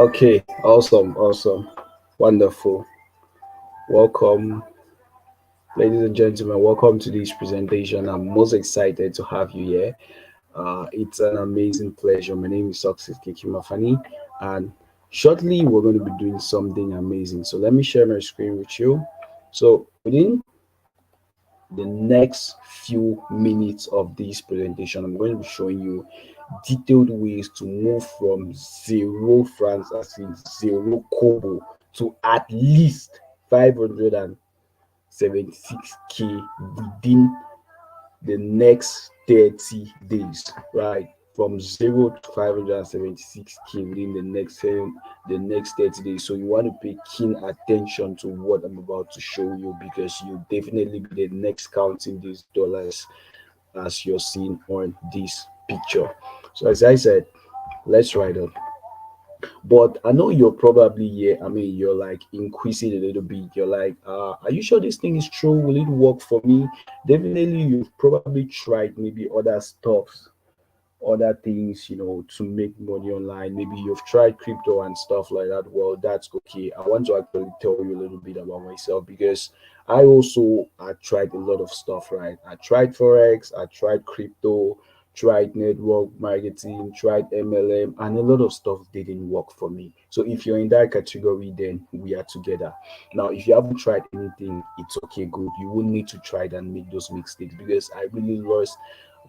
Okay, awesome, awesome, wonderful. Welcome, ladies and gentlemen. Welcome to this presentation. I'm most excited to have you here. It's an amazing pleasure. My name is Success Kikimafani, and shortly we're going to be doing something amazing. So let me share my screen with you. So within the next few minutes of this presentation, I'm going to be showing you detailed ways to move from zero francs, as in zero kobo, to at least 576k within the next 30 days, right? From 0 to 576k within the next 30 days. So you want to pay keen attention to what I'm about to show you, because you definitely be the next counting these dollars as you're seeing on this picture. So as I said, let's write up. But I know you're probably here. I mean, you're like increasing a little bit. You're like, are you sure this thing is true? Will it work for me? Definitely, you've probably tried maybe other stuff, other things, to make money online. Maybe you've tried crypto and stuff like that. Well, that's okay. I want to actually tell you a little bit about myself, because I tried a lot of stuff, right? I tried Forex, I tried crypto, tried network marketing, tried MLM, and a lot of stuff didn't work for me. So if you're in that category, then we are together. Now, if you haven't tried anything, it's okay, good. You won't need to try it and make those mistakes, because I really lost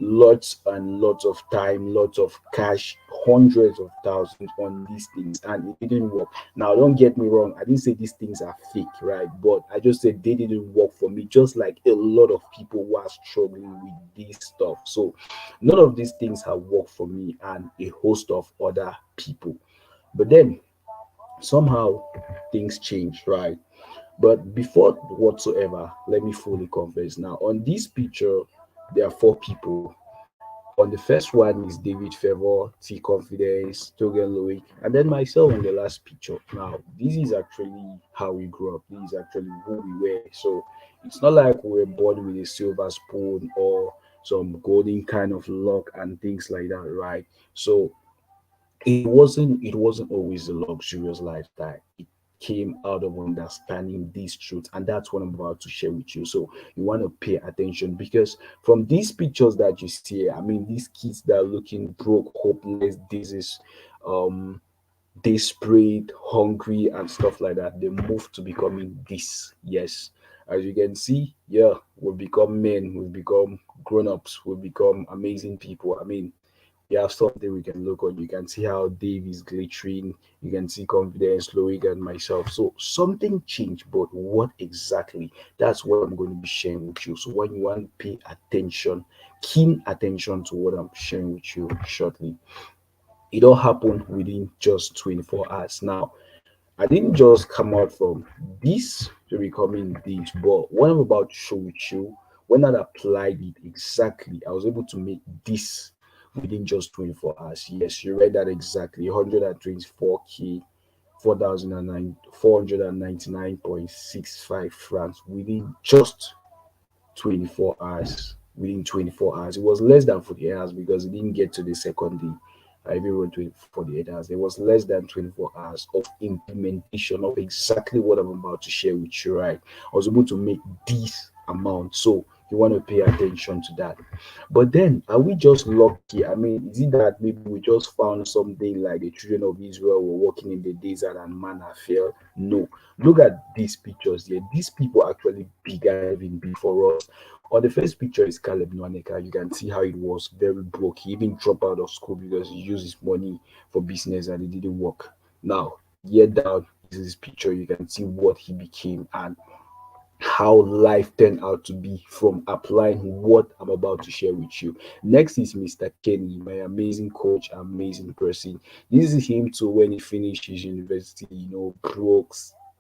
lots and lots of time, lots of cash, hundreds of thousands on these things, and it didn't work. Now, don't get me wrong, I didn't say these things are fake, right? But I just said they didn't work for me, just like a lot of people who are struggling with this stuff. So, none of these things have worked for me and a host of other people. But then somehow things changed, right? But before whatsoever, let me fully confess. Now, on this picture, there are four people. On the first one is David Favor, T Confidence, Togen Loic, and then myself in the last picture. Now, this is actually how we grew up. This is actually who we were. So it's not like we were born with a silver spoon or some golden kind of luck and things like that, right? So it wasn't always a luxurious lifestyle. It came out of understanding these truths, and that's what I'm about to share with you. So you want to pay attention, because from these pictures that you see, I mean, these kids that are looking broke, hopeless, disease, um desperate, hungry, and stuff like that, they move to becoming this. Yes, as you can see, yeah, we've become men, we've become grown-ups, we've become amazing people. I mean, you have something we can look on. You can see how Dave is glittering. You can see confidence, Loic, and myself. So something changed, but what exactly? That's what I'm going to be sharing with you. So when you want to pay attention, keen attention to what I'm sharing with you shortly. It all happened within just 24 hours. Now, I didn't just come out from this to becoming this, but what I'm about to show with you, when I applied it exactly, I was able to make this within just 24 hours. Yes, you read that exactly. 124k, 499.65 francs within just 24 hours. Within 24 hours. It was less than 48 hours because it didn't get to the second day. I even wrote 48 hours. It was less than 24 hours of implementation of exactly what I'm about to share with you, right? I was able to make this amount. So you want to pay attention to that. But then, are we just lucky? I mean, is it that maybe we just found something like the children of Israel were walking in the desert and manna fell? No. Look at these pictures here. These people actually began even before us. On the first picture is Caleb Nwaneka. You can see how it was very broke. He even dropped out of school because he used his money for business and it didn't work. Now, year down is his picture. You can see what he became and how life turned out to be from applying what I'm about to share with you. Next is Mr. Kenny, my amazing coach, amazing person. This is him too when he finished his university, broke,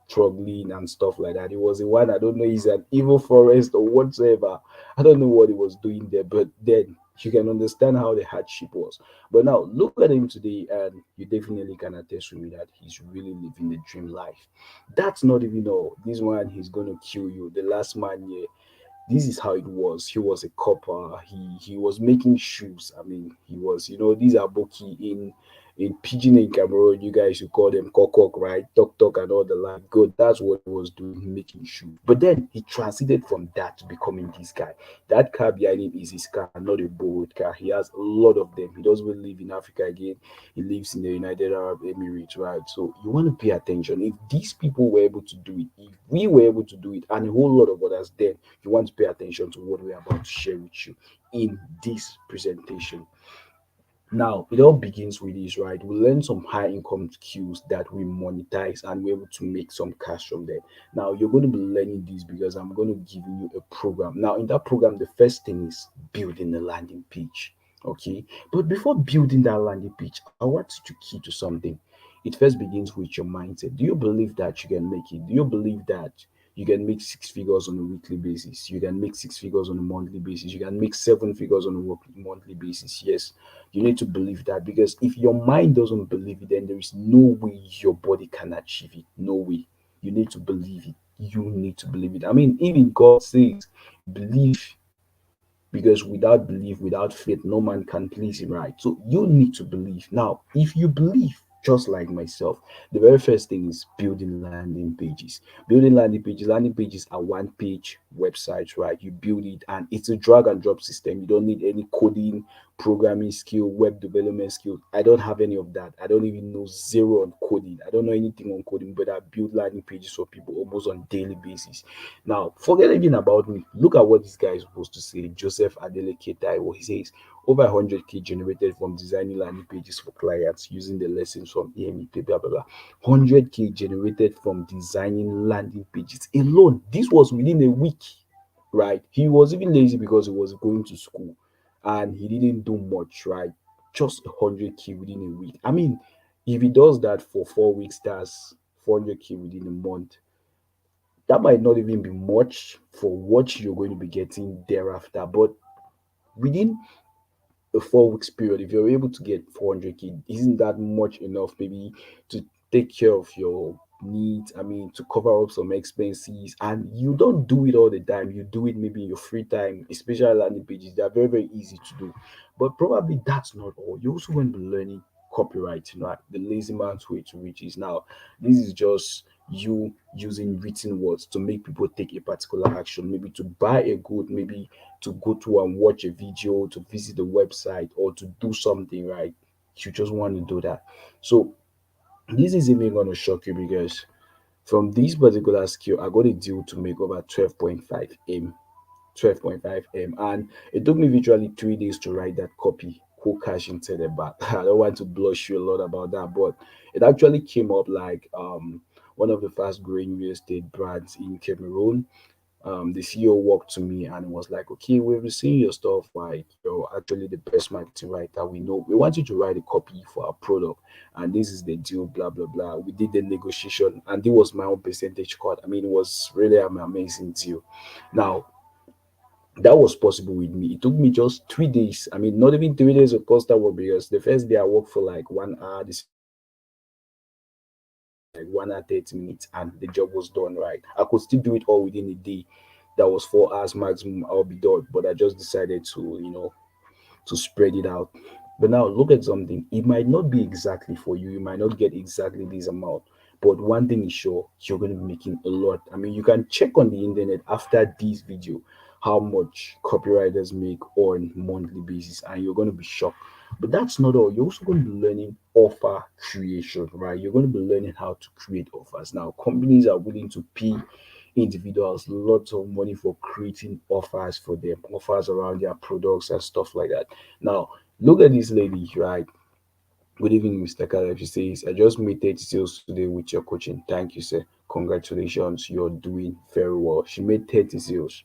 struggling and stuff like that. He was the one, I don't know, he's an evil forest or whatsoever. I don't know what he was doing there, but then you can understand how the hardship was. But now look at him today, and you definitely can attest with me that he's really living the dream life. That's not even all. This one, he's gonna kill you. The last man here, this is how it was. He was a copper. He was making shoes. I mean, he was, these are Boki in In Pidgin in Cameroon, you guys should call them kokok, right? Tok tok and all the like. Good, that's what he was doing, making shoes. But then he transited from that to becoming this guy. That car behind him is his car, not a borrowed car. He has a lot of them. He doesn't even live in Africa again. He lives in the United Arab Emirates, right? So you want to pay attention. If these people were able to do it, if we were able to do it, and a whole lot of others, then you want to pay attention to what we're about to share with you in this presentation. Now, it all begins with this, right? We learn some high income skills that we monetize and we're able to make some cash from there. Now, you're going to be learning this because I'm going to give you a program. Now, in that program, the first thing is building a landing page. Okay. But before building that landing page, I want you to key to something. It first begins with your mindset. Do you believe that you can make it? Do you believe that you can make six figures on a weekly basis? You can make six figures on a monthly basis. You can make seven figures on a monthly basis. Yes, you need to believe that because if your mind doesn't believe it, then there is no way your body can achieve it. No way. You need to believe it. You need to believe it. I mean, even God says, believe, because without belief, without faith, no man can please him, right? So you need to believe. Now, if you believe, just like myself, the very first thing is building landing pages. Building landing pages. Landing pages are one page websites, right? You build it and it's a drag and drop system. You don't need any coding, programming skill, web development skill. I don't have any of that. I don't even know zero on coding. I don't know anything on coding, but I build landing pages for people almost on daily basis. Now, forget even about me. Look at what this guy is supposed to say. Joseph Adeleke Taiwo. He says over 100K generated from designing landing pages for clients using the lessons from EMEP, blah blah blah. 100K generated from designing landing pages alone. This was within a week, right? He was even lazy because he was going to school and he didn't do much, right? Just 100K within a week. I mean, if he does that for 4 weeks, that's 400K within a month. That might not even be much for what you're going to be getting thereafter, but within a 4 weeks period, if you're able to get 400K, isn't that much enough maybe to take care of your needs? I mean, to cover up some expenses, and you don't do it all the time. You do it maybe in your free time, especially landing pages. They are very, very easy to do. But probably that's not all. You're also going to be learning copywriting, right? The lazy man's way to riches. Now, this is just you using written words to make people take a particular action, maybe to buy a good, maybe to go to and watch a video, to visit the website, or to do something, right? You just want to do that. So this is even going to shock you because from this particular skill, I got a deal to make over 12.5 M. 12.5 M. And it took me literally 3 days to write that copy. Cool cash into the back. I don't want to blush you a lot about that, but it actually came up like one of the fast growing real estate brands in Cameroon. The CEO walked to me and was like, "Okay, we've been seeing your stuff. Like, you're actually the best marketing writer we know. We want you to write a copy for our product, and this is the deal." Blah blah blah. We did the negotiation, and it was my own percentage cut. I mean, it was really an amazing deal. Now, that was possible with me. It took me just 3 days. I mean, not even 3 days of constant work because the first day I worked for like 1 hour, this like 1 hour 30 minutes, and the job was done right. I could still do it all within a day. That was 4 hours maximum. I'll be done. But I just decided to, to spread it out. But now look at something. It might not be exactly for you. You might not get exactly this amount. But one thing is sure, you're going to be making a lot. I mean, you can check on the internet after this video how much copywriters make on monthly basis, and you're going to be shocked. But that's not all. You're also going to be learning offer creation, right? You're going to be learning how to create offers. Now, companies are willing to pay individuals lots of money for creating offers for them, offers around their products and stuff like that. Now, look at this lady, right? Good evening, Mr. Caleb. She says, I just made 30 sales today with your coaching. Thank you, sir. Congratulations. You're doing very well. She made 30 sales.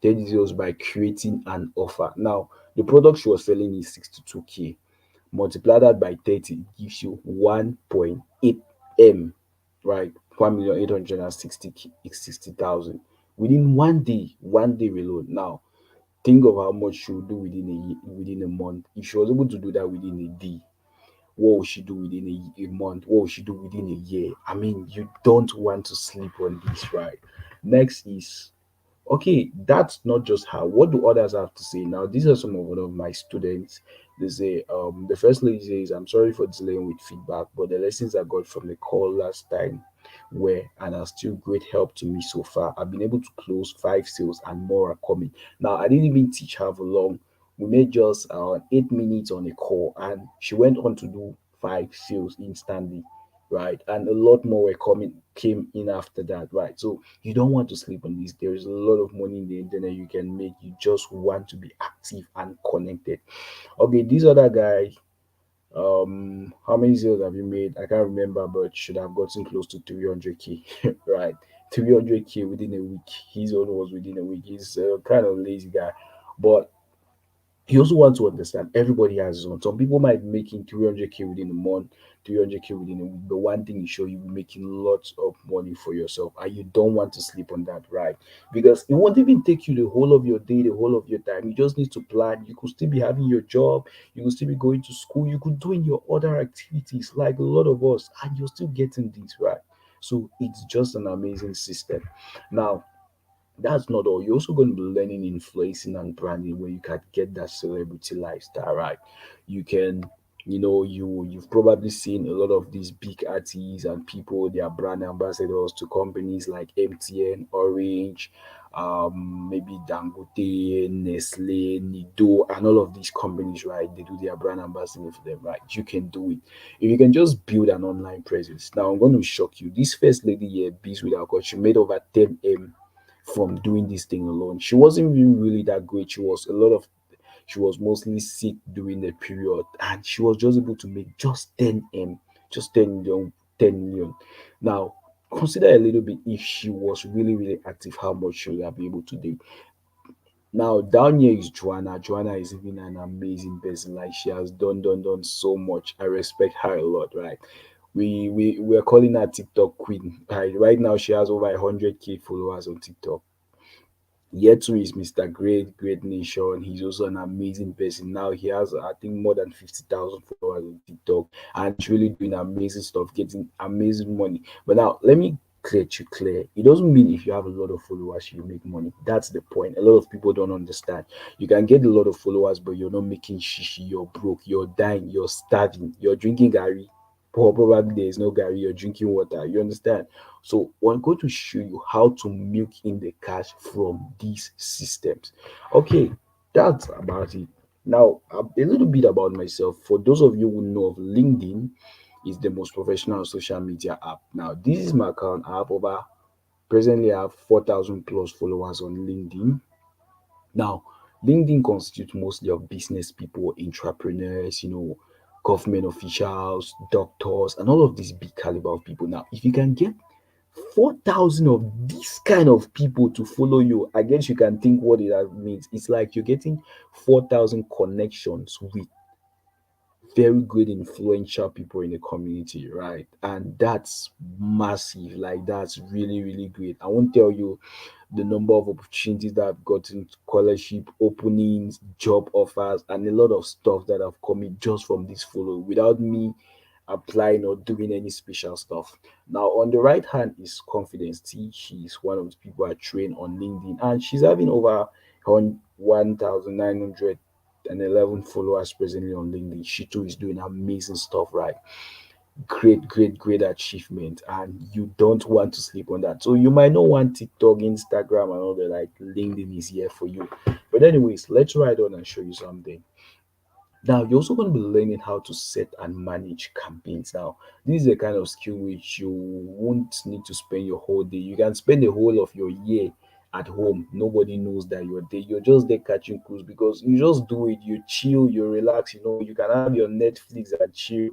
30 sales by creating an offer. Now, the product she was selling is 62K. Multiply that by 30, it gives you 1.8 M, right? 1,860,000 within 1 day, 1 day alone. Now, think of how much she would do within a month. If she was able to do that within a day, what will she do within a month? What will she do within a year? I mean, you don't want to sleep on this, right? Next is okay, that's not just how. What do others have to say? Now, these are some of one of my students. They say, the first lady says, I'm sorry for delaying with feedback, but the lessons I got from the call last time were and are still great help to me so far. I've been able to close 5 sales and more are coming. Now, I didn't even teach her for long. We made just 8 minutes on a call, and she went on to do 5 sales instantly, right? And a lot more were coming came in after that, right? So you don't want to sleep on this. There is a lot of money in the internet you can make. You just want to be active and connected. Okay, this other guy, how many sales have you made? I can't remember, but should have gotten close to 300K, right? 300K within a week. His own was within a week. He's a kind of lazy guy, but you also want to understand everybody has his own. Some people might be making 300K within a month, 300K within a week, but one thing is sure, you'll be making lots of money for yourself, and you don't want to sleep on that, right? Because it won't even take you the whole of your day, the whole of your time. You just need to plan. You could still be having your job, you could still be going to school, you could doing your other activities like a lot of us, and you're still getting this right. So it's just an amazing system. Now, that's not all. You're also going to be learning influencing and branding where you can get that celebrity lifestyle, right? You can, you've probably seen a lot of these big artists and people, they are brand ambassadors to companies like MTN, Orange, maybe Dangote, Nestle, Nido, and all of these companies, right? They do their brand ambassador for them, right? You can do it. If you can just build an online presence. Now, I'm going to shock you. This first lady here, Bees Without God, she made over 10M from doing this thing alone. She wasn't even really that great. She was mostly sick during the period, and she was just able to make just 10M, just 10 million, 10 million. Now, consider a little bit if she was really, really active, how much she would have been able to do. Now, down here is Joanna. Joanna is even an amazing person. Like she has done so much. I respect her a lot, right? We're calling her TikTok queen. Right now, she has over 100K followers on TikTok. Year two is Mr. Great Nation. He's also an amazing person. Now he has, I think, more than 50,000 followers on TikTok, and he's really doing amazing stuff, getting amazing money. But now, let me clear you clear. It doesn't mean if you have a lot of followers, you make money. That's the point. A lot of people don't understand. You can get a lot of followers, but you're not making shishi. You're broke. You're dying. You're starving. You're drinking gari. Probably there is no gari. You're drinking water. You understand? So I'm going to show you how to milk in the cash from these systems. Okay, that's about it. Now, a little bit about myself. For those of you who know of LinkedIn, is the most professional social media app. Now, this is my account. Presently I have 4,000 plus followers on LinkedIn. Now, LinkedIn constitutes mostly of business people, entrepreneurs, government officials, doctors, and all of these big caliber of people. Now, if you can get 4,000 of these kind of people to follow you, I guess you can think what it means. It's like you're getting 4,000 connections with very good influential people in the community, right? And that's massive. Like that's really, really great. I won't tell you the number of opportunities that I've gotten, scholarship openings, job offers, and a lot of stuff that have come in just from this follow without me applying or doing any special stuff. Now, on the right hand is Confidence T. She's one of the people I train on LinkedIn, and she's having over 1,911 followers presently on LinkedIn. She too is doing amazing stuff, right? Great achievement, and you don't want to sleep on that. So you might not want TikTok, Instagram, and all that. Like LinkedIn is here for you. But anyways, let's ride on and show you something. Now, you're also going to be learning how to set and manage campaigns. Now, this is a kind of skill which you won't need to spend your whole day. You can spend the whole of your year at home. Nobody knows that you're there. You're just there catching cruise because you just do it. You chill, you relax. You can have your Netflix and chill,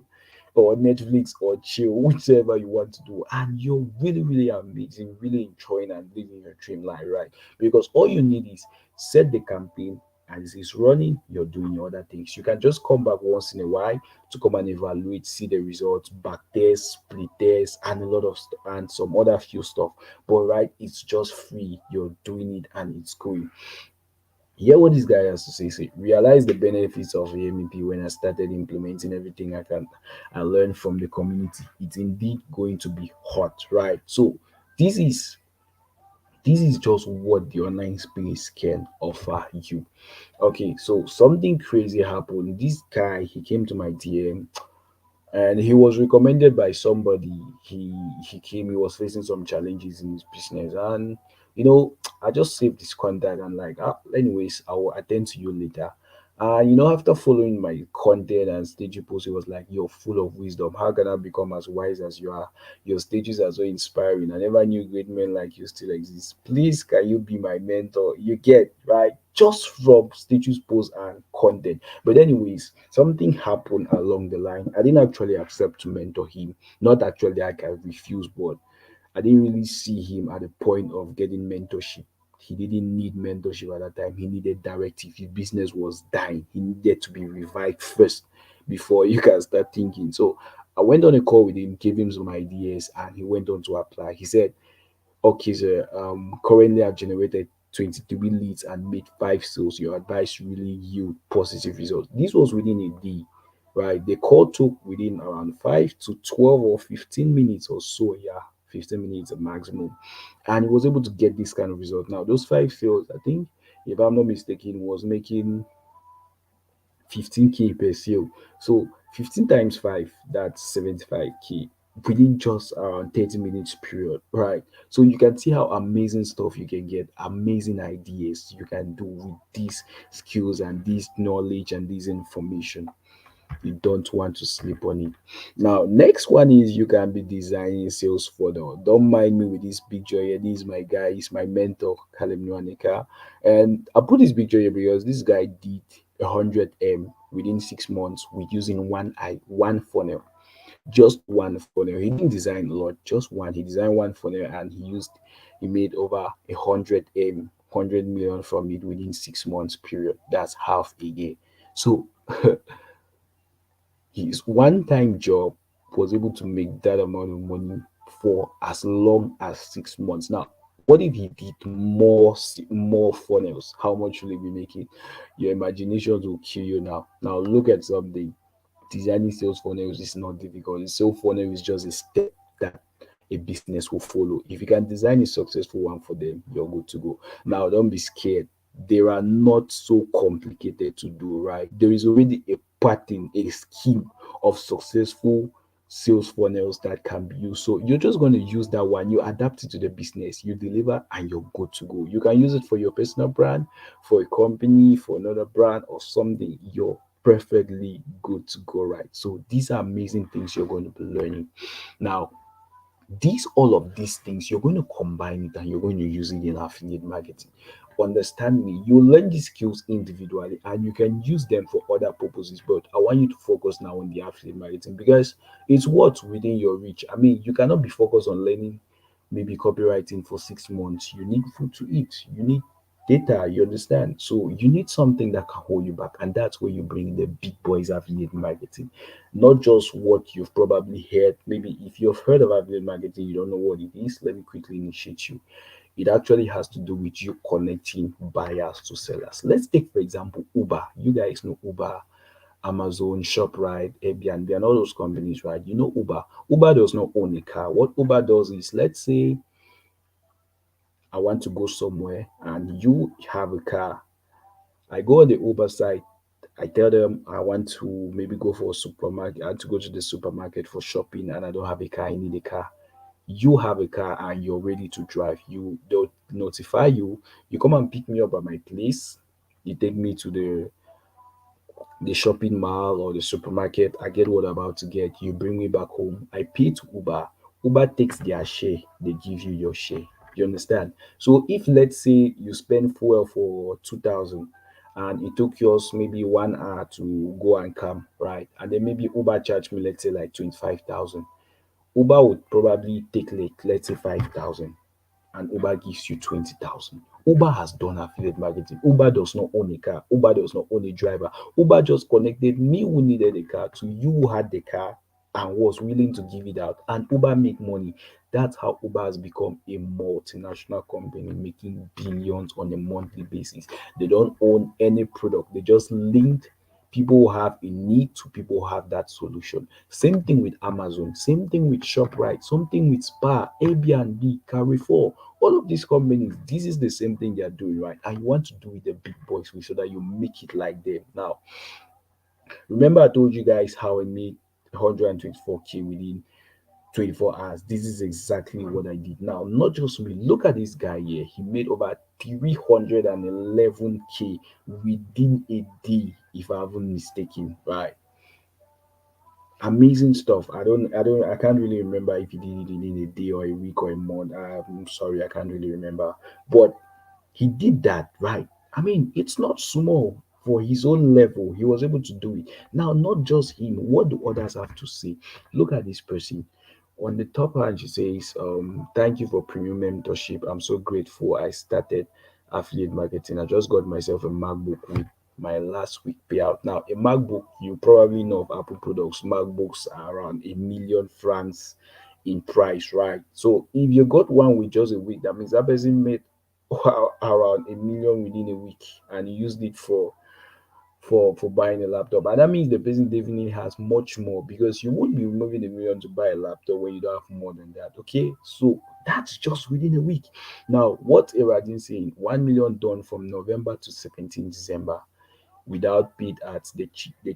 or Netflix or chill, whichever you want to do. And you're really, really amazing, really enjoying and living your dream life, right? Because all you need is set the campaign, as it's running, you're doing your other things. You can just come back once in a while to come and evaluate, see the results, back test, split test, and a lot of and some other few stuff. But right, it's just free. You're doing it and it's going. Hear what this guy has to say. Say, realize the benefits of AMP when I started implementing everything I can and learn from the community. It's indeed going to be hot, right? So this is This is just what the online space can offer you. Okay, so something crazy happened. This guy, he came to my DM and he was recommended by somebody. He came, he was facing some challenges in his business, and I just saved his contact and like, anyways, I will attend to you later. After following my content and stage post, it was like, you're full of wisdom. How can I become as wise as you are? Your stages are so inspiring. I never knew great men like you still exist. Please, can you be my mentor? You get right just from stages post and content. But anyways, something happened along the line. I didn't actually accept to mentor him. Not actually like I refused, but I didn't really see him at the point of getting mentorship. He didn't need mentorship at that time. He needed directive. His business was dying. He needed to be revived first before you can start thinking. So I went on a call with him, gave him some ideas, and he went on to apply. He said, okay, sir, currently I've generated 23 leads and made 5 sales. Your advice really yield positive results. This was within a day, right? The call took within around 5 to 12 or 15 minutes or so. Yeah, 15 minutes maximum. And he was able to get this kind of result. Now, those 5 sales, I think, if I'm not mistaken, was making 15K per sale. So 15 times 5, that's 75K within just around 30 minutes period, right? So you can see how amazing stuff you can get, amazing ideas you can do with these skills and this knowledge and this information. You don't want to sleep on it. Now, next one is you can be designing sales funnel. Don't mind me with this picture here. This is my guy, he's my mentor, Kalim Nwanika. And I put this picture here because this guy did 100M within 6 months with using one funnel. Just one funnel. He didn't design a lot, just one. He designed one funnel and he made over 100M, 100 million from it within 6 months period. That's half a year. So his one-time job was able to make that amount of money for as long as 6 months. Now, what if he did more funnels? How much will he be making? Your imaginations will kill you now. Now, look at something. Designing sales funnels is not difficult. The sales funnel is just a step that a business will follow. If you can design a successful one for them, you're good to go. Now, don't be scared. They are not so complicated to do, right? There is already a pattern, a scheme of successful sales funnels that can be used. So you're just going to use that one, you adapt it to the business, you deliver, and you're good to go. You can use it for your personal brand, for a company, for another brand, or something. You're perfectly good to go, right? So these are amazing things you're going to be learning. Now, all of these things, you're going to combine it and you're going to use it in affiliate marketing. Understand me, you learn these skills individually and you can use them for other purposes, but I want you to focus now on the affiliate marketing because it's what's within your reach. I mean, you cannot be focused on learning maybe copywriting for 6 months. You need food to eat, you need data, you understand? So you need something that can hold you back, and that's where you bring the big boys affiliate marketing. Not just what you've probably heard. Maybe if you've heard of affiliate marketing, you don't know what it is. Let me quickly initiate you. It actually has to do with you connecting buyers to sellers. Let's take, for example, Uber. You guys know Uber, Amazon, ShopRite, Airbnb, and all those companies, right? You know Uber. Uber does not own a car. What Uber does is, let's say I want to go somewhere and you have a car. I go on the Uber site. I tell them I want to maybe go for a supermarket. I want to go to the supermarket for shopping and I don't have a car. I need a car. You have a car and you're ready to drive. They'll notify you. You come and pick me up at my place. You take me to the shopping mall or the supermarket. I get what I'm about to get. You bring me back home. I pay to Uber. Uber takes their share. They give you your share. You understand? So if let's say you spend fuel for 2,000 and it took yours maybe 1 hour to go and come, right? And then maybe Uber charge me, let's say like 25,000. Uber would probably take like let's say 5,000 and Uber gives you 20,000. Uber has done affiliate marketing. Uber does not own a car. Uber does not own a driver. Uber just connected me who needed a car to you who had the car and was willing to give it out. And Uber make money. That's how Uber has become a multinational company making billions on a monthly basis. They don't own any product. They just link people who have a need to people who have that solution. Same thing with Amazon, same thing with ShopRite, something with Spa, Airbnb, Carrefour. all of these companies, this is the same thing they are doing, right? And you want to do it the big boys way so that you make it like them. Now, remember I told you guys how I made 124K within 24 hours. This is exactly what I did. Now, not just me, look at this guy here. He made over 311K within a day, if I haven't mistaken, right? Amazing stuff. I can't really remember if he did it in a day or a week or a month. I'm sorry, I can't really remember. But he did that, right? I mean, it's not small for his own level. He was able to do it. Now, not just him, what do others have to say? Look at this person. On the top hand, she says, thank you for premium mentorship. I'm so grateful. I started affiliate marketing. I just got myself a MacBook with my last week payout. Now, a MacBook, you probably know of Apple products. MacBooks are around a million francs in price, right? So if you got one with just a week, that means that person made around a million within a week and he used it for buying a laptop. And that means the person definitely has much more because you won't be removing a million to buy a laptop when you don't have more than that. Okay, so that's just within a week. Now, what Eradin saying, 1 million done from November to 17 December without paid ads. The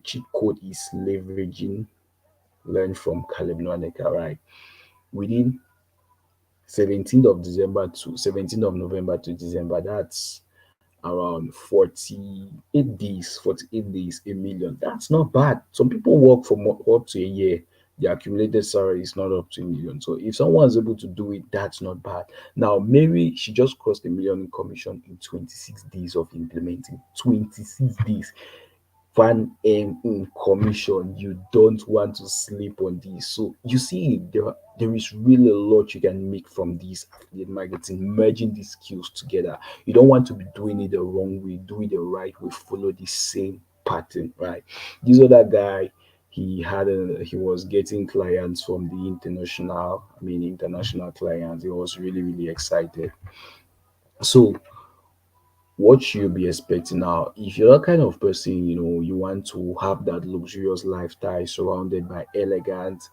cheat code is leveraging learn from Caleb Nwaneka, right? Within 17th of December to 17th of November to December, that's around 48 days, 48 days, a million. That's not bad. Some people work for up to a year. The accumulated salary is not up to a million. So if someone's able to do it, that's not bad. Now, maybe she just crossed a million in commission in 26 days of implementing. 26 days. Van M in commission. You don't want to sleep on this. So you see, there is really a lot you can make from this affiliate marketing, merging these skills together. You don't want to be doing it the wrong way, do it the right way, follow the same pattern, right? This other guy, he was getting clients from the international clients. He was really, really excited. So what you'll be expecting now. If you're that kind of person, you want to have that luxurious lifestyle surrounded by elegant,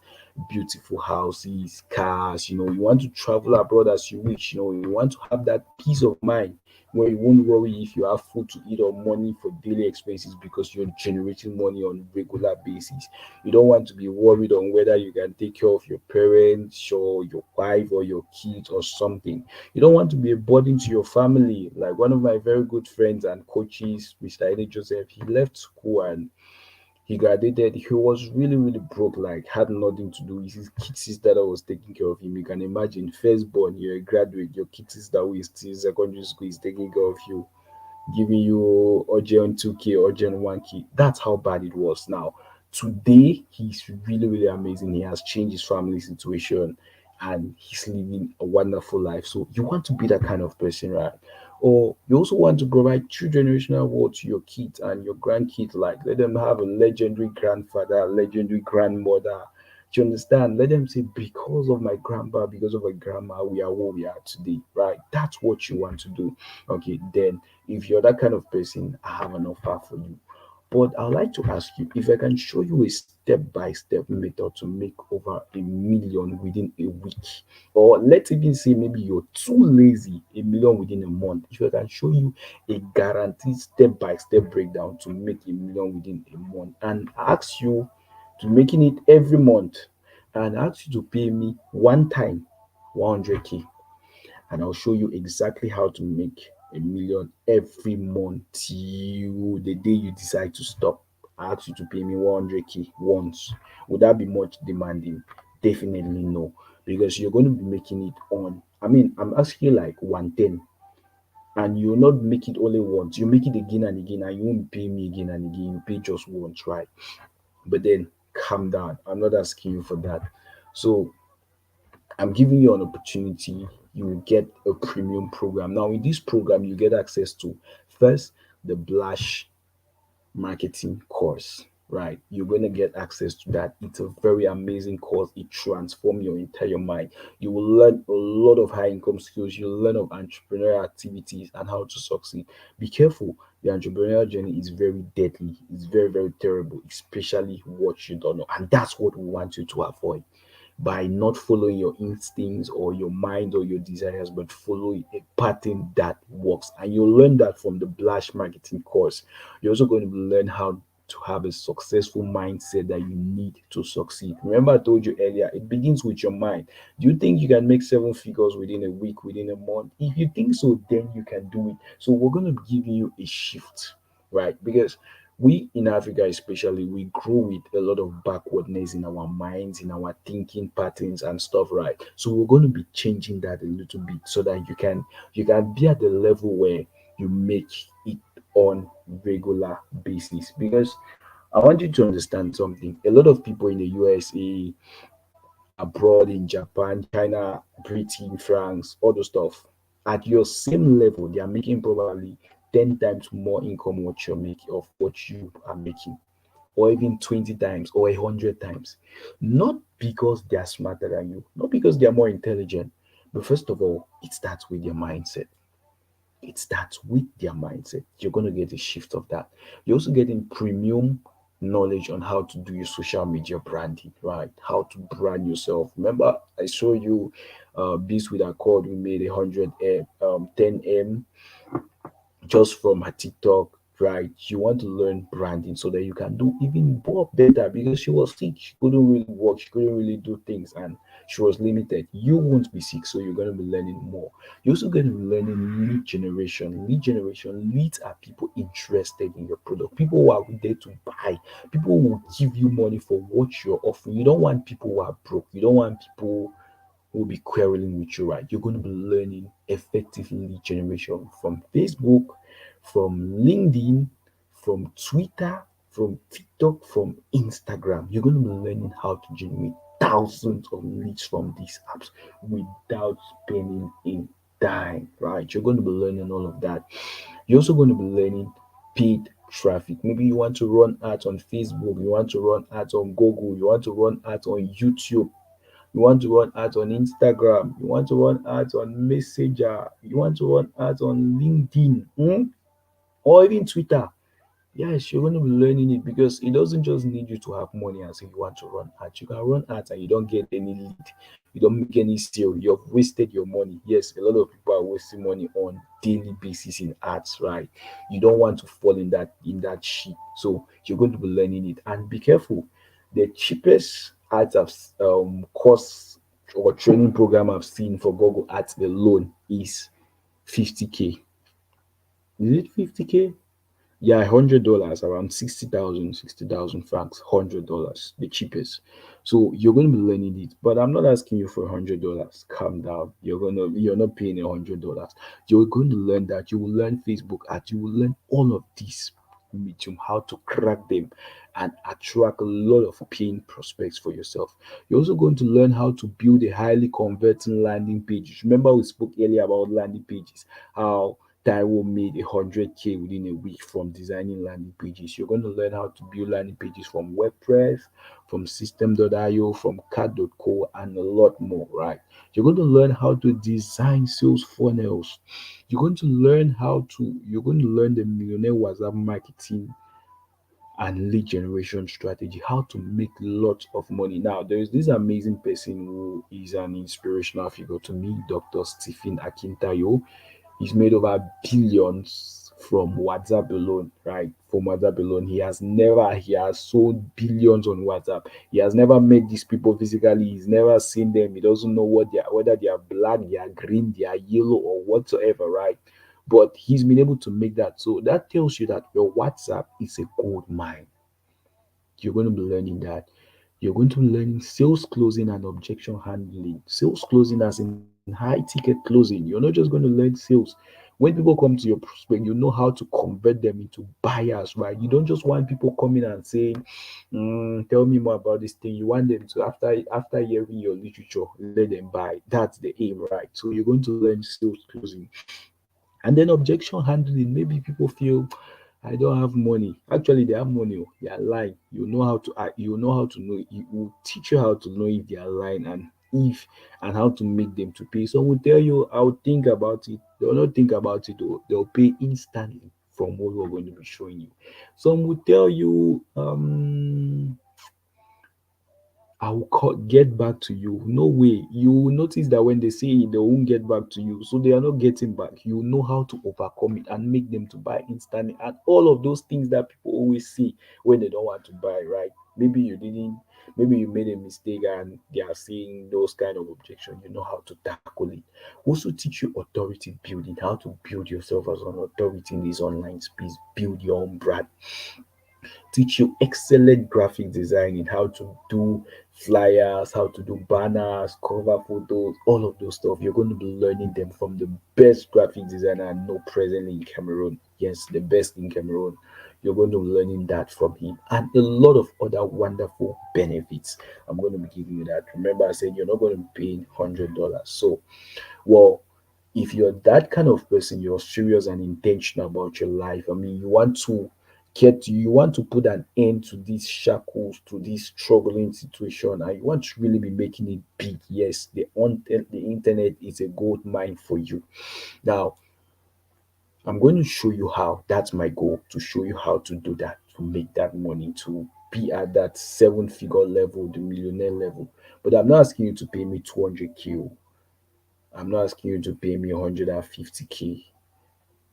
beautiful houses, cars, you want to travel abroad as you wish, you want to have that peace of mind where you won't worry if you have food to eat or money for daily expenses because you're generating money on regular basis. You don't want to be worried on whether you can take care of your parents or your wife or your kids or something. You don't want to be a burden to your family. Like one of my very good friends and coaches, Mr. Eddie Joseph, he left school and he graduated. He was really, really broke, like had nothing to do. His kid sister that was taking care of him. You can imagine, firstborn, you're a graduate, your kid sister who is still in secondary school is taking care of you, giving you urgent 2K, urgent 1K. That's how bad it was. Now, today, he's really, really amazing. He has changed his family situation and he's living a wonderful life. So, you want to be that kind of person, right? Or you also want to provide true generational wealth to your kids and your grandkids, like let them have a legendary grandfather, a legendary grandmother. Do you understand? Let them say, because of my grandpa, because of my grandma, we are where we are today, right? That's what you want to do. Okay, then if you're that kind of person, I have an offer for you. But I'd like to ask you if I can show you a step by step method to make over a million within a week, or let's even say maybe you're too lazy, a million within a month. If I can show you a guaranteed step by step breakdown to make a million within a month and ask you to making it every month and ask you to pay me one time 100K, and I'll show you exactly how to make a million every month till the day you decide to stop. I ask you to pay me 100K once. Would that be much demanding? Definitely no, because you're going to be making it on. I mean, I'm asking you like 110, and you'll not make it only once. You make it again and again, and you won't pay me again and again. You pay just once, right? But then calm down. I'm not asking you for that. So I'm giving you an opportunity. You will get a premium program. Now, in this program, you get access to first the Blash marketing course, right? You're going to get access to that. It's a very amazing course. It transforms your entire mind. You will learn a lot of high income skills. You'll learn of entrepreneurial activities and how to succeed. Be careful. The entrepreneurial journey is very deadly. It's very, very terrible, especially what you don't know. And that's what we want you to avoid. by not following your instincts or your mind or your desires, but following a pattern that works. And you'll learn that from the Blash Marketing course. You're also going to learn how to have a successful mindset that you need to succeed. Remember, I told you earlier, it begins with your mind. Do you think you can make seven figures within a week, within a month? If you think so, then you can do it. So, we're going to give you a shift, right? Because we in Africa, especially, we grow with a lot of backwardness in our minds, in our thinking patterns and stuff, right? So we're going to be changing that a little bit so that you can be at the level where you make it on regular basis. Because I want you to understand something. A lot of people in the USA, abroad, in Japan, China, Britain, France, all those stuff, at your same level, they are making probably 10 times more income what you're making of what you are making, or even 20 times or 100 times. Not because they are smarter than you, not because they are more intelligent, but first of all, it starts with your mindset. It starts with their mindset. You're going to get a shift of that. You're also getting premium knowledge on how to do your social media branding, right? How to brand yourself. Remember, I showed you this with a code we made 100M, 10M just from her TikTok, right? You want to learn branding so that you can do even more better because she was sick. She couldn't really work. She couldn't really do things and she was limited. You won't be sick, so you're going to be learning more. You're also going to be learning lead generation. Lead generation, leads are people interested in your product, people who are there to buy, people who will give you money for what you're offering. You don't want people who are broke. You don't want people will be quarreling with you, right? You're going to be learning effective lead generation from Facebook, from LinkedIn, from Twitter, from TikTok, from Instagram. You're going to be learning how to generate thousands of leads from these apps without spending a dime, right? You're going to be learning all of that. You're also going to be learning paid traffic. Maybe you want to run ads on Facebook, you want to run ads on Google, you want to run ads on YouTube, you want to run ads on Instagram, you want to run ads on Messenger, you want to run ads on LinkedIn, or even Twitter. Yes, you're going to be learning it because it doesn't just need you to have money and say you want to run ads. You can run ads and you don't get any lead, you don't make any sale, you've wasted your money. Yes, a lot of people are wasting money on daily basis in ads, right? You don't want to fall in that shit. So you're going to be learning it and be careful. The cheapest ads course or training program I've seen for Google Ads alone is 50K. Is it 50K? Yeah, $100, around 60,000, 60,000 francs, $100, the cheapest. So you're going to be learning it, but I'm not asking you for $100. Calm down. You're not paying $100. You're going to learn that. You will learn Facebook ads. You will learn all of this medium, how to crack them and attract a lot of paying prospects for yourself. You're also going to learn how to build a highly converting landing page. Remember, we spoke earlier about landing pages, how Taiwo made 100K within a week from designing landing pages. You're going to learn how to build landing pages from WordPress, from System.io, from Card.co, and a lot more, right? You're going to learn how to design sales funnels. You're going to learn the millionaire WhatsApp marketing and lead generation strategy, how to make lots of money. Now, there is this amazing person who is an inspirational figure to me, Dr. Stephen Akintayo. He's made over billions from WhatsApp alone, right? From WhatsApp alone. He has sold billions on WhatsApp. He has never met these people physically. He's never seen them. He doesn't know whether they are black, they are green, they are yellow, or whatsoever, right? But he's been able to make that. So that tells you that your WhatsApp is a gold mine. You're going to be learning that. You're going to be learning sales closing and objection handling. Sales closing as in high ticket closing. You're not just going to learn sales. When people come to your prospect, you know how to convert them into buyers, right? You don't just want people coming and saying, tell me more about this thing. You want them to, after hearing your literature, let them buy. That's the aim, right? So you're going to learn sales closing. And then objection handling. Maybe people feel I don't have money. Actually, they have money. Oh. They are lying. You know how to act. You know how to know. It will teach you how to know if they are lying and how to make them to pay. Some will tell you, I'll think about it. They'll not think about it. Though. They'll pay instantly from what we're going to be showing you. Some will tell you, I will get back to you. No way. You will notice that when they say it, they won't get back to you. So they are not getting back. You know how to overcome it and make them to buy instantly. And all of those things that people always see when they don't want to buy, right? Maybe you didn't, maybe you made a mistake and they are seeing those kind of objections. You know how to tackle it. Also teach you authority building, how to build yourself as an authority in this online space, build your own brand, teach you excellent graphic designing, how to do flyers, how to do banners, cover photos, all of those stuff. You're going to be learning them from the best graphic designer I know presently in Cameroon. Yes, the best in Cameroon. You're going to be learning that from him and a lot of other wonderful benefits. I'm going to be giving you that. Remember, I said you're not going to be paying $100. So, well, if you're that kind of person, you're serious and intentional about your life. I mean, you want to put an end to these shackles, to this struggling situation, and you want to really be making it big. Yes, the internet is a gold mine for you. Now, I'm going to show you how. That's my goal, to show you how to do that, to make that money, to be at that seven-figure level, the millionaire level. But I'm not asking you to pay me 200K. I'm not asking you to pay me 150K.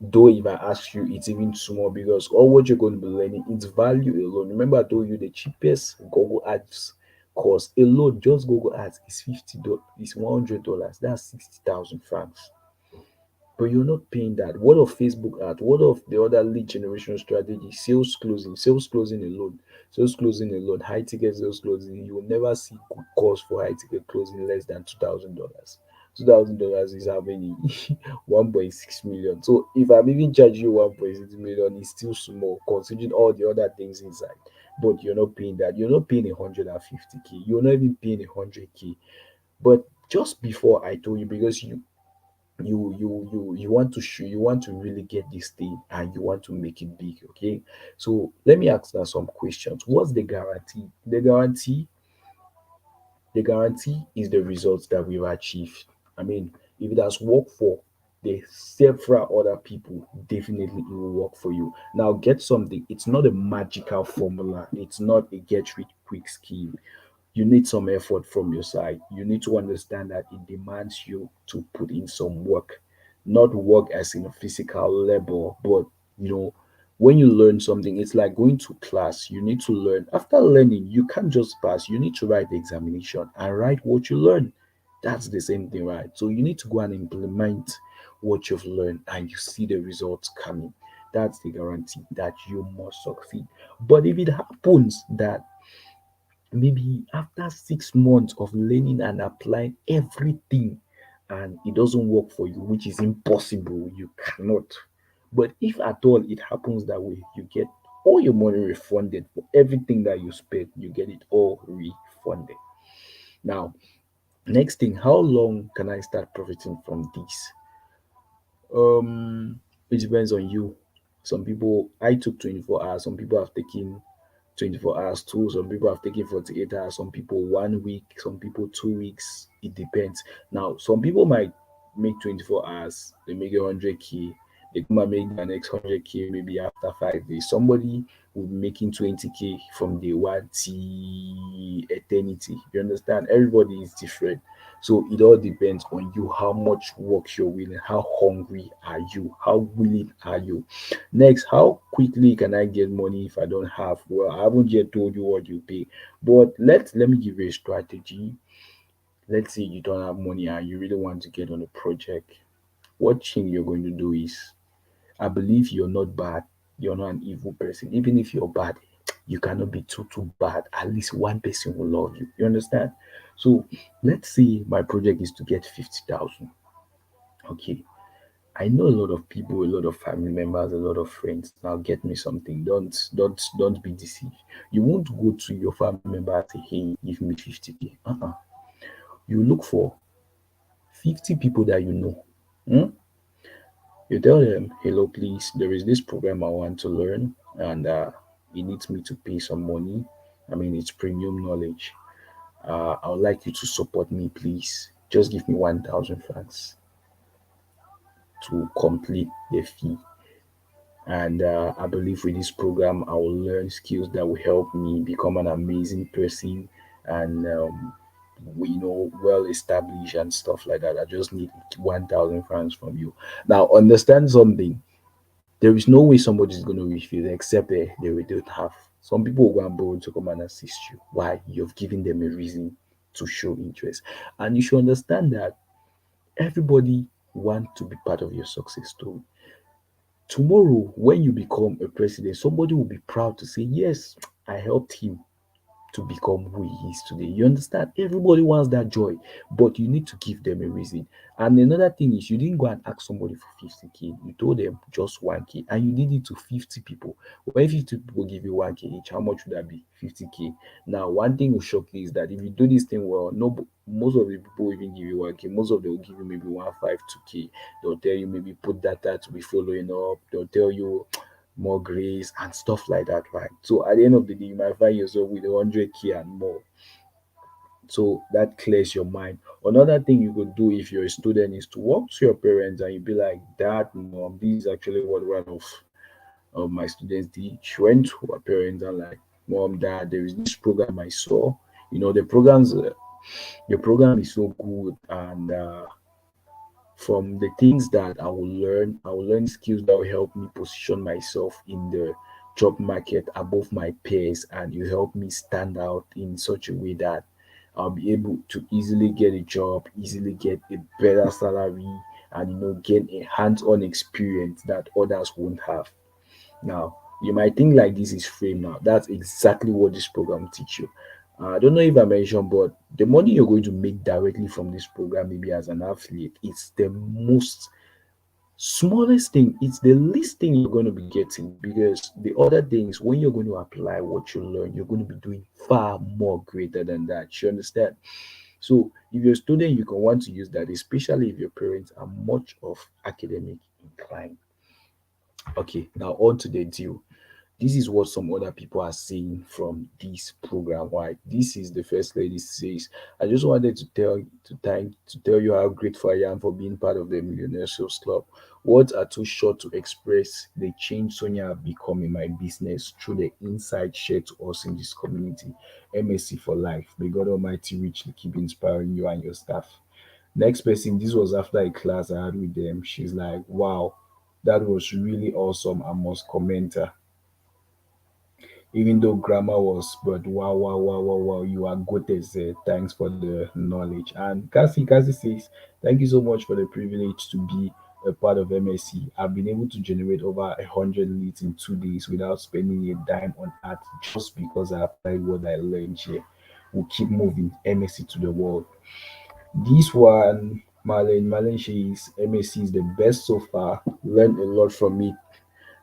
Though if I ask you, it's even small because all what you're going to be learning, it's value alone. Remember, I told you the cheapest Google Ads course alone, just Google Ads is $50, is $100. That's 60,000 francs. But you're not paying that. What of Facebook ads? What of the other lead generation strategy? Sales closing alone, high ticket sales closing. You will never see good calls for high ticket closing less than $2,000. $2,000 is how many? 1.6 million. So if I'm even charging you 1.6 million, it's still small considering all the other things inside. But you're not paying that. You're not paying 150K. You're not even paying 100K. But just before I told you, because you want to show, you want to really get this thing and you want to make it big. Okay, so let me ask now some questions. What's the guarantee? The guarantee is the results that we've achieved. I mean, if it has worked for the several other people, definitely it will work for you. Now, get something. It's not a magical formula. It's not a get rich quick scheme. You need some effort from your side. You need to understand that it demands you to put in some work, not work as in a physical labor, but you know, when you learn something, it's like going to class. You need to learn. After learning, you can't just pass. You need to write the examination and write what you learn. That's the same thing, right? So you need to go and implement what you've learned and you see the results coming. That's the guarantee that you must succeed. But if it happens that maybe after 6 months of learning and applying everything and it doesn't work for you, which is impossible, you cannot. But if at all it happens that way, you get all your money refunded for everything that you spent, you get it all refunded. Now, next thing, how long can I start profiting from this? It depends on you. Some people, I took 24 hours, some people have taken 24 hours too, some people have taken 48 hours, some people 1 week, some people 2 weeks. It depends. Now, some people might make 24 hours, they make 100K, they come and make the next 100K maybe after 5 days. Somebody will be making 20K from day one till eternity. You understand? Everybody is different. So it all depends on you, how much work you're willing, how hungry are you, how willing are you. Next, how quickly can I get money if I don't have? Well, I haven't yet told you what you pay, but let me give you a strategy. Let's say you don't have money and you really want to get on a project. What thing you're going to do is, I believe you're not bad. You're not an evil person. Even if you're bad, you cannot be too bad. At least one person will love you. You understand? So let's say my project is to get 50,000. Okay. I know a lot of people, a lot of family members, a lot of friends. Now get me something. Don't be deceived. You won't go to your family member and say, hey, give me 50K. You look for 50 people that you know. Hmm? You tell them, hello, please, there is this program I want to learn, and it needs me to pay some money. I mean, it's premium knowledge. I would like you to support me, please. Just give me 1,000 francs to complete the fee. And I believe with this program, I will learn skills that will help me become an amazing person. and we know well established and stuff like that. I just need 1,000 francs from you. Now understand something. There is no way somebody is going to refuse except they will don't have. Some people will go and borrow to come and assist you. Why? You've given them a reason to show interest. And you should understand that everybody want to be part of your success story. Tomorrow, when you become a president, somebody will be proud to say, yes, I helped him to become who he is today. You understand? Everybody wants that joy, but you need to give them a reason. And another thing is, you didn't go and ask somebody for 50K. You told them just 1K, and you did it to 50 people. When 50 people give you 1K each, how much would that be? 50K. Now, one thing will shock you is that if you do this thing well, no, most of the people will even give you 1K. Most of them will give you maybe 152K. They'll tell you maybe put data to be following up. They'll tell you more grace and stuff like that, right? So at the end of the day, you might find yourself with 100K and more. So that clears your mind. Another thing you could do if you're a student is to walk to your parents and you be like, Dad, Mom, this is actually what one of my students did. She went to her parents and like, Mom, Dad, there is this program I saw. The program is so good, and from the things that I will learn skills that will help me position myself in the job market above my peers, and you help me stand out in such a way that I'll be able to easily get a job, easily get a better salary, and gain a hands-on experience that others won't have. Now, you might think like this is frame now. That's exactly what this program teach you. I don't know if I mentioned, but the money you're going to make directly from this program, maybe as an affiliate, it's the most smallest thing. It's the least thing you're going to be getting, because the other things, when you're going to apply what you learn, you're going to be doing far more greater than that. You understand? So if you're a student, you can want to use that, especially if your parents are much of academic inclined. Okay, now on to the deal. This is what some other people are saying from this program. Why? This is the first lady says, I just wanted to tell you how grateful I am for being part of the Millionaire Sales Club. Words are too short to express the change Sonia have become in my business through the insight shared to us in this community. MSC for life. May God Almighty richly keep inspiring you and your staff. Next person, this was after a class I had with them. She's like, wow, that was really awesome. I must comment her, even though grammar was, but wow, wow, wow, wow, wow, you are good as thanks for the knowledge. And Cassie says, thank you so much for the privilege to be a part of MSC. I've been able to generate over 100 leads in 2 days without spending a dime on art, just because I applied what I learned here. We'll keep moving MSC to the world. This one, Marlene, says MSC is the best so far. Learned a lot from it.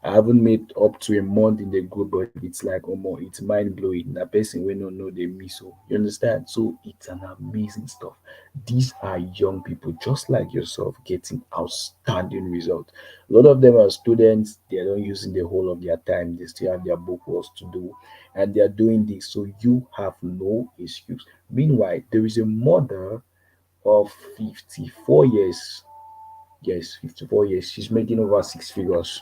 I haven't made up to a month in the group, but it's like it's mind blowing. That person we don't know the miso. You understand? So it's an amazing stuff. These are young people just like yourself getting outstanding results. A lot of them are students, they are not using the whole of their time, they still have their book works to do, and they are doing this. So you have no excuse. Meanwhile, there is a mother of 54 years. Yes, 54 years. She's making over six figures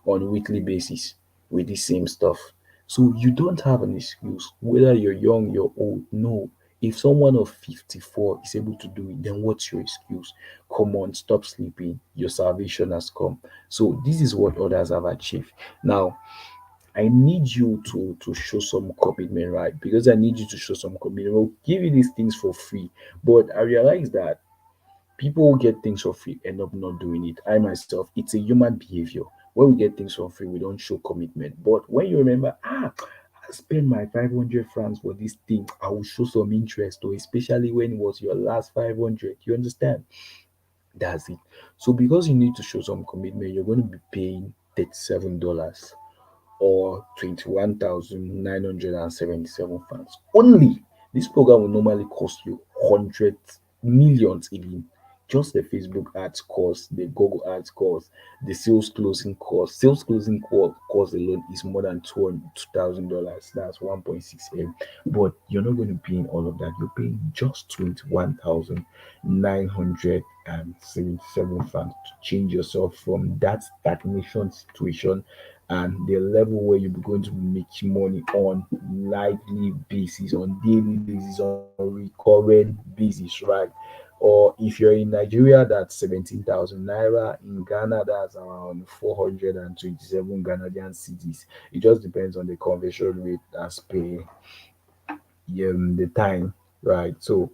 on a weekly basis with the same stuff. So you don't have an excuse whether you're young, you're old. No. If someone of 54 is able to do it, then what's your excuse? Come on, stop sleeping. Your salvation has come. So this is what others have achieved. Now, I need you to show some commitment, right? Because I need you to show some commitment. We'll give you these things for free. But I realize that people who get things for free end up not doing it. I myself, it's a human behavior. When we get things for free, we don't show commitment. But when you remember, I spent my 500 francs for this thing, I will show some interest, or especially when it was your last 500. You understand? That's it. So because you need to show some commitment, you're going to be paying $37 or 21,977 francs only. This program will normally cost you hundreds, millions even. Just the Facebook ads cost, the Google ads cost, the sales closing cost. Sales closing cost alone is more than $2,000. That's 1.6 M. But you're not going to be paying all of that. You're paying just 21,977 francs to change yourself from that stagnation situation and the level where you're going to make money on nightly basis, on daily basis, on recurrent basis, right? Or if you're in Nigeria, that's 17,000 naira. In Ghana, that's around 427 Ghanaian cities. It just depends on the conversion rate as per the time, right? So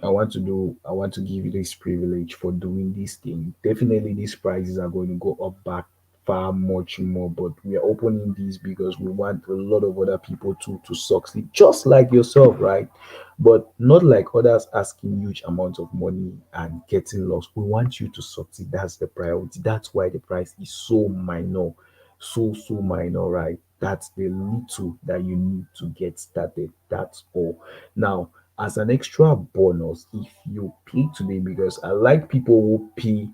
I want to give you this privilege for doing this thing. Definitely, these prices are going to go up back far much more, but we are opening these because we want a lot of other people to succeed, just like yourself, right? But not like others asking huge amounts of money and getting lost. We want you to succeed. That's the priority. That's why the price is so minor, so minor, right? That's the little that you need to get started. That's all. Now, as an extra bonus, if you pay today, because I like people who pay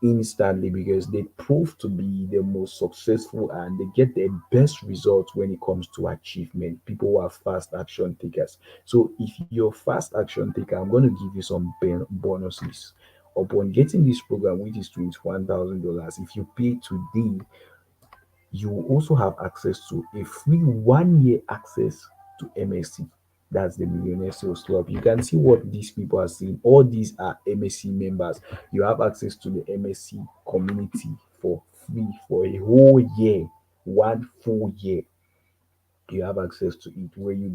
instantly because they prove to be the most successful and they get the best results when it comes to achievement. People who are fast action takers. So if you're fast action taker, I'm going to give you some bonuses upon getting this program, which is $21,000. If you pay today, you will also have access to a free 1 year access to MSC. That's the Millionaire Sales Club. You can see what these people are saying. All these are MSC members. You have access to the MSC community for free for a whole year, 1 full year. You have access to it where you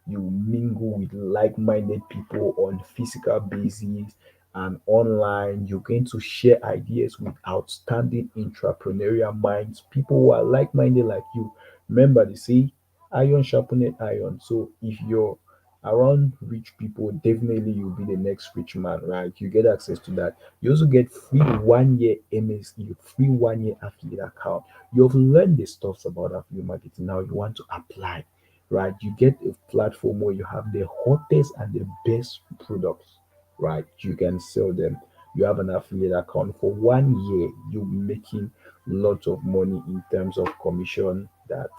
mingle with like-minded people on physical basis and online. You're going to share ideas with outstanding entrepreneurial minds, people who are like-minded like you. Remember, they say iron sharpened iron. So if you're around rich people, definitely you'll be the next rich man, right? You get access to that. You also get free 1 year MSE, free 1 year affiliate account. You've learned the stuffs about affiliate marketing. Now you want to apply, right? You get a platform where you have the hottest and the best products, right? You can sell them. You have an affiliate account for 1 year. You're making lots of money in terms of commission that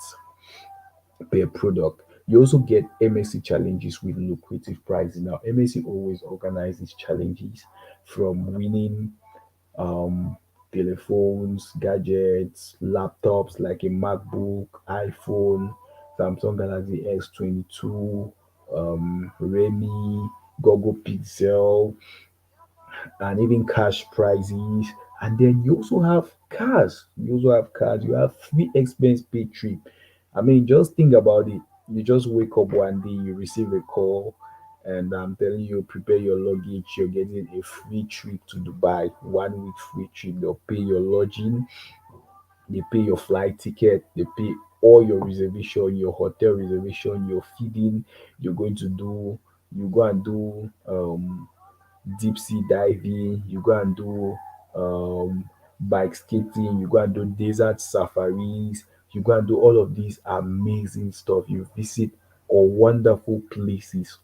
per product. You also get MSC challenges with lucrative prizes. Now, MSC always organizes challenges from winning um, telephones, gadgets, laptops like a MacBook, iPhone, Samsung Galaxy S22, Redmi, Google Pixel, and even cash prizes. And then you also have cars. You also have cars. You have free expense paid trip. I mean, just think about it. You just wake up one day, you receive a call, and I'm telling you, prepare your luggage. You're getting a free trip to Dubai, 1 week free trip. They'll pay your lodging, they pay your flight ticket, they pay all your reservation, your hotel reservation, your feeding. You're going to do, you go and do deep sea diving, you go and do bike skating, you go and do desert safaris, you go and do all of these amazing stuff. You visit all wonderful places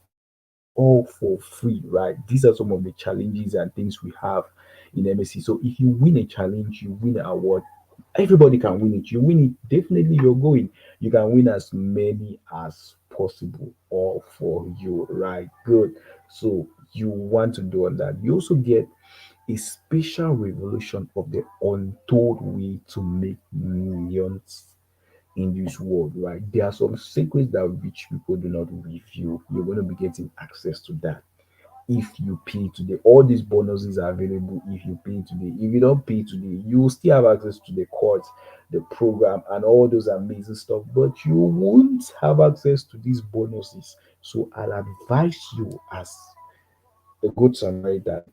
all for free, right? These are some of the challenges and things we have in MSC. So if you win a challenge, you win an award. Everybody can win it. You win it, definitely you're going. You can win as many as possible, all for you, right? Good. So you want to do on that. You also get a special revolution of the untold way to make millions in this world, right? There are some secrets that rich people do not reveal. You're going to be getting access to that if you pay today. All these bonuses are available if you pay today. If you don't pay today, you will still have access to the course, the program, and all those amazing stuff, but you won't have access to these bonuses. So I'll advise you as a good Samaritan,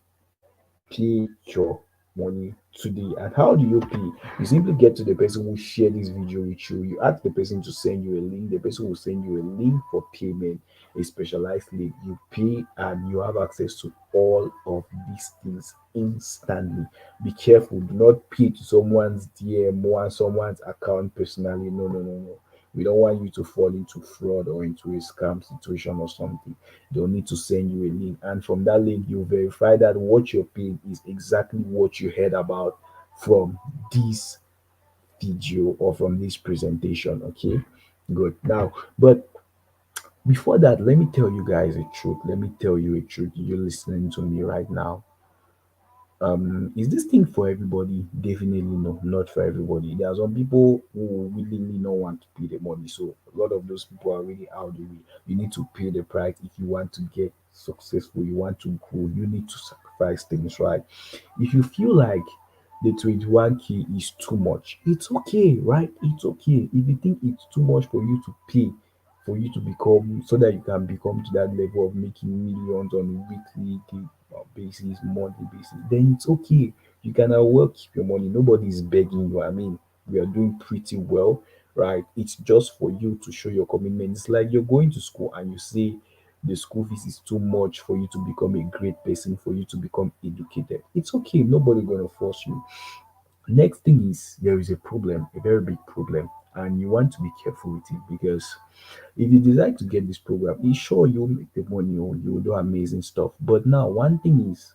pay your money today. And how do you pay? You simply get to the person who shared this video with you. You ask the person to send you a link. The person will send you a link for payment, a specialized link. You pay and you have access to all of these things instantly. Be careful. Do not pay to someone's DM or someone's account personally. No, no, no, no. We don't want you to fall into fraud or into a scam situation or something. They'll need to send you a link, and from that link you verify that what you're paying is exactly what you heard about from this video or from this presentation. Okay, good. Now, but before that, let me tell you guys a truth. Let me tell you a truth. You're listening to me right now. Is this thing for everybody? Definitely no, not for everybody. There are some people who willingly not want to pay the money. So a lot of those people are really out the way. You need to pay the price if you want to get successful, you want to grow, you need to sacrifice things, right? If you feel like the 21K is too much, it's okay, right? It's okay. If you think it's too much for you to pay, for you to become, so that you can become to that level of making millions on a weekly basis, monthly basis, then it's okay. You can well keep your money. Nobody is begging you. I mean, we are doing pretty well, right? It's just for you to show your commitment. It's like you're going to school and you say the school fees is too much for you to become a great person, for you to become educated. It's okay. Nobody gonna force you. Next thing is there is a problem, a very big problem, and you want to be careful with it because if you decide to get this program, it's sure you'll make the money or you'll do amazing stuff. But now, one thing is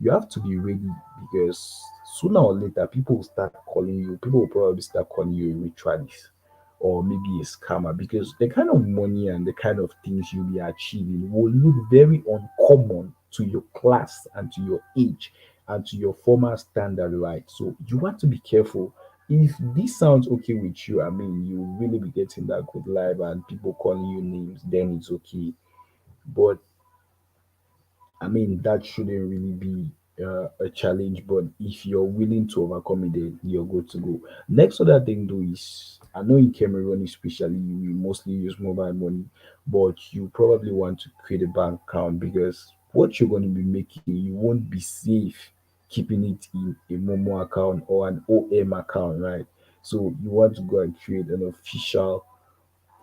you have to be ready because sooner or later, people will start calling you, people will probably start calling you a ritualist or maybe a scammer because the kind of money and the kind of things you'll be achieving will look very uncommon to your class and to your age and to your former standard, right? So you want to be careful. If this sounds okay with you, I mean, you really be getting that good life and people calling you names, then it's okay. But I mean, that shouldn't really be a challenge. But if you're willing to overcome it, then you're good to go. Next other thing, though, is I know in Cameroon, especially, we mostly use mobile money, but you probably want to create a bank account because what you're going to be making, you won't be safe keeping it in a Momo account or an OM account, right? So you want to go and create an official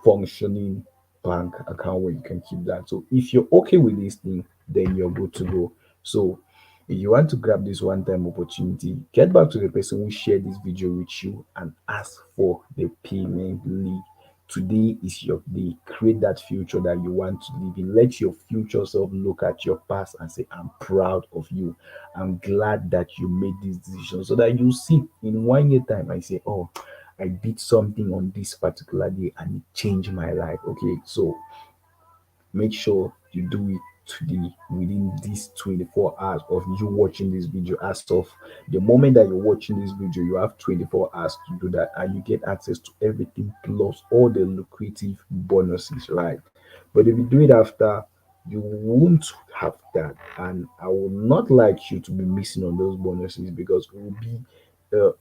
functioning bank account where you can keep that. So if you're okay with this thing, then you're good to go. So if you want to grab this one-time opportunity, get back to the person who shared this video with you and ask for the payment link. Today is your day. Create that future that you want to live in. Let your future self look at your past and say, I'm proud of you. I'm glad that you made this decision. So that you see in 1 year time and say, oh, I did something on this particular day and it changed my life. Okay, so make sure you do it today within these 24 hours of you watching this video. As of the moment that you're watching this video, you have 24 hours to do that and you get access to everything plus all the lucrative bonuses, right? But if you do it after, you won't have that, and I would not like you to be missing on those bonuses because it will be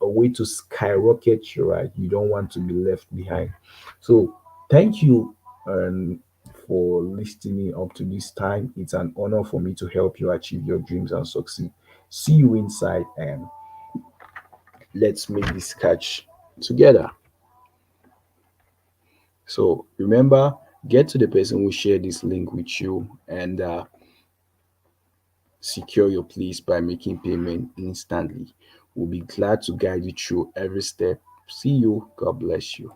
a way to skyrocket you, right? You don't want to be left behind. So thank you for listening up to this time. It's an honor for me to help you achieve your dreams and succeed. See you inside and let's make this catch together. So remember, get to the person who shared this link with you and secure your place by making payment instantly. We'll be glad to guide you through every step. See you. God bless you.